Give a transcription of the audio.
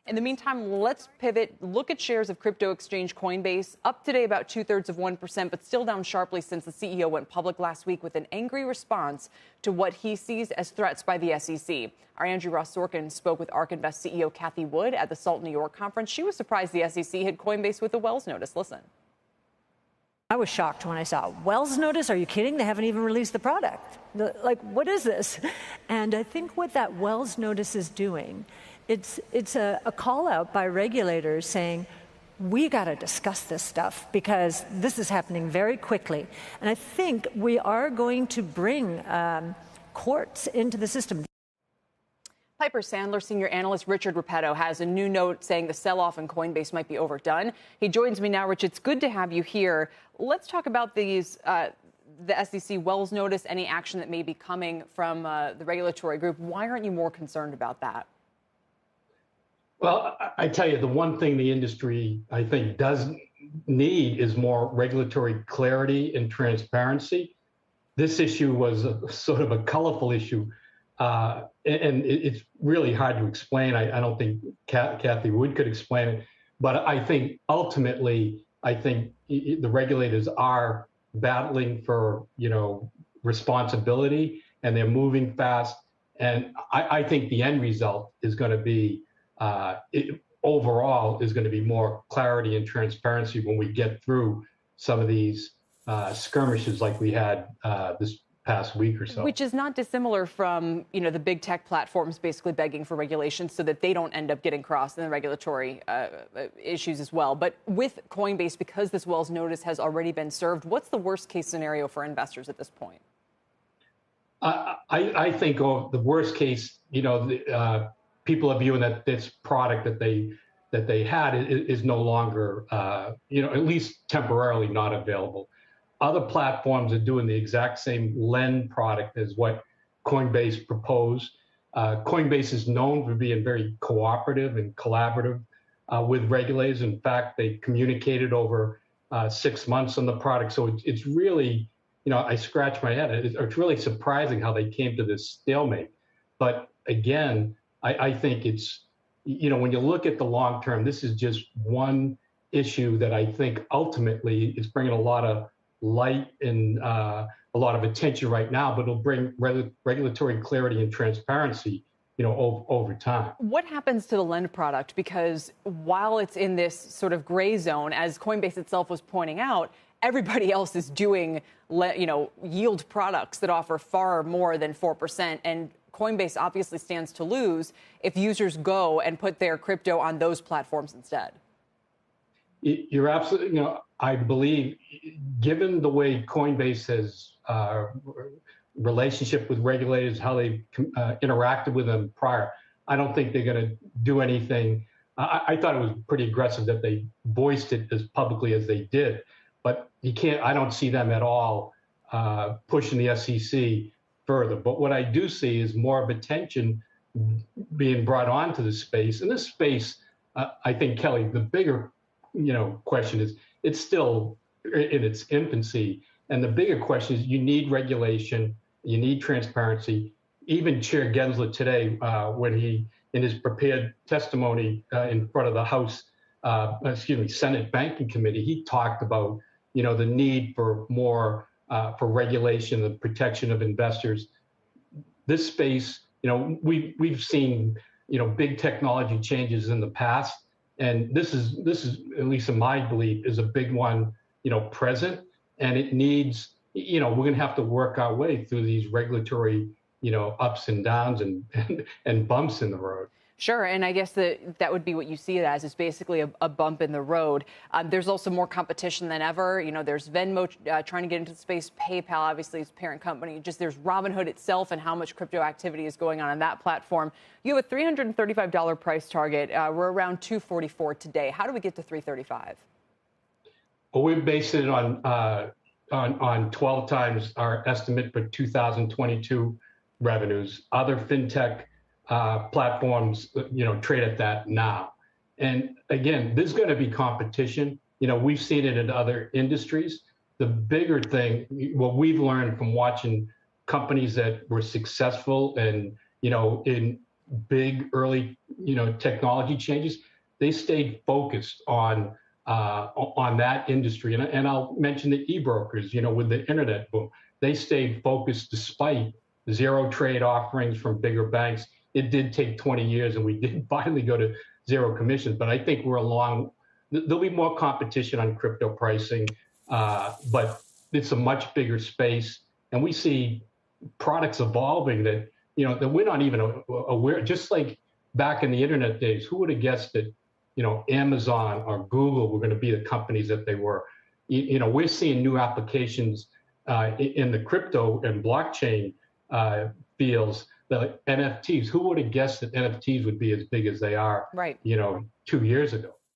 In the meantime, let's pivot. Look at shares of crypto exchange Coinbase, up today about 2/3%, but still down sharply since the CEO went public last week with an angry response to what he sees as threats by the SEC. Our Andrew Ross Sorkin spoke with ARK Invest CEO Kathy Wood at the SALT New York conference. She was surprised the SEC hit Coinbase with a Wells notice. Listen. I was shocked when I saw Wells notice. Are you kidding? They haven't even released the product. Like, what is this? And I think what that Wells notice is doing, it's a call out by regulators saying, we got to discuss this stuff because this is happening very quickly. And I think we are going to bring courts into the system. Piper Sandler senior analyst Richard Repetto has a new note saying the sell-off in Coinbase might be overdone. He joins me now. Rich, it's good to have you here. Let's talk about these, the SEC Wells notice, any action that may be coming from the regulatory group. Why aren't you more concerned about that? Well, I tell you, the one thing the industry, I think, does need is more regulatory clarity and transparency. This issue was sort of a colorful issue. And it's really hard to explain. I don't think Kathy Wood could explain it. But I think ultimately, the regulators are battling for, responsibility, and they're moving fast. And I think the end result is going to be, overall, is going to be more clarity and transparency when we get through some of these skirmishes like we had this past week or so. Which is not dissimilar from, the big tech platforms basically begging for regulations so that they don't end up getting crossed in the regulatory issues as well. But with Coinbase, because this Wells notice has already been served, what's the worst case scenario for investors at this point? I think the worst case, people are viewing that this product that they had is no longer, at least temporarily not available. Other platforms are doing the exact same lend product as what Coinbase proposed. Coinbase is known for being very cooperative and collaborative with regulators. In fact, they communicated over 6 months on the product. So it's really, I scratch my head. It's really surprising how they came to this stalemate. But again, I think it's, when you look at the long term, this is just one issue that I think ultimately is bringing a lot of light and a lot of attention right now, but it'll bring regulatory clarity and transparency, over time. What happens to the lend product? Because while it's in this sort of gray zone, as Coinbase itself was pointing out, everybody else is doing, yield products that offer far more than 4%. And Coinbase obviously stands to lose if users go and put their crypto on those platforms instead. You're absolutely, I believe, given the way Coinbase has relationship with regulators, how they interacted with them prior, I don't think they're going to do anything. I thought it was pretty aggressive that they voiced it as publicly as they did, but I don't see them at all pushing the SEC further. But what I do see is more of attention being brought onto the space. In this space, I think, Kelly, the bigger question is it's still in its infancy. And the bigger question is you need regulation, you need transparency. Even Chair Gensler today, when he, in his prepared testimony in front of the House, Senate Banking Committee, he talked about, the need for more for regulation, the protection of investors. This space, we've seen, big technology changes in the past. And this is, at least in my belief, is a big one, present. And it needs, we're going to have to work our way through these regulatory, ups and downs and bumps in the road. Sure. And I guess that would be what you see it as, is basically a bump in the road. There's also more competition than ever. There's Venmo trying to get into the space. PayPal, obviously, is parent company. Just there's Robinhood itself and how much crypto activity is going on that platform. You have a $335 price target. We're around $244 today. How do we get to $335? Well, we're basing it on 12 times our estimate for 2022 revenues. Other fintech platforms, trade at that now. And again, there's going to be competition. We've seen it in other industries. The bigger thing, what we've learned from watching companies that were successful and, in big early, technology changes, they stayed focused on that industry. And I'll mention the e-brokers, with the internet boom, they stayed focused despite zero trade offerings from bigger banks. It did take 20 years, and we did finally go to zero commissions. But I think there'll be more competition on crypto pricing, but it's a much bigger space. And we see products evolving that, that we're not even aware. Just like back in the internet days, who would have guessed that, Amazon or Google were going to be the companies that they were? We're seeing new applications in the crypto and blockchain fields, the NFTs. Who would have guessed that NFTs would be as big as they are, right, 2 years ago?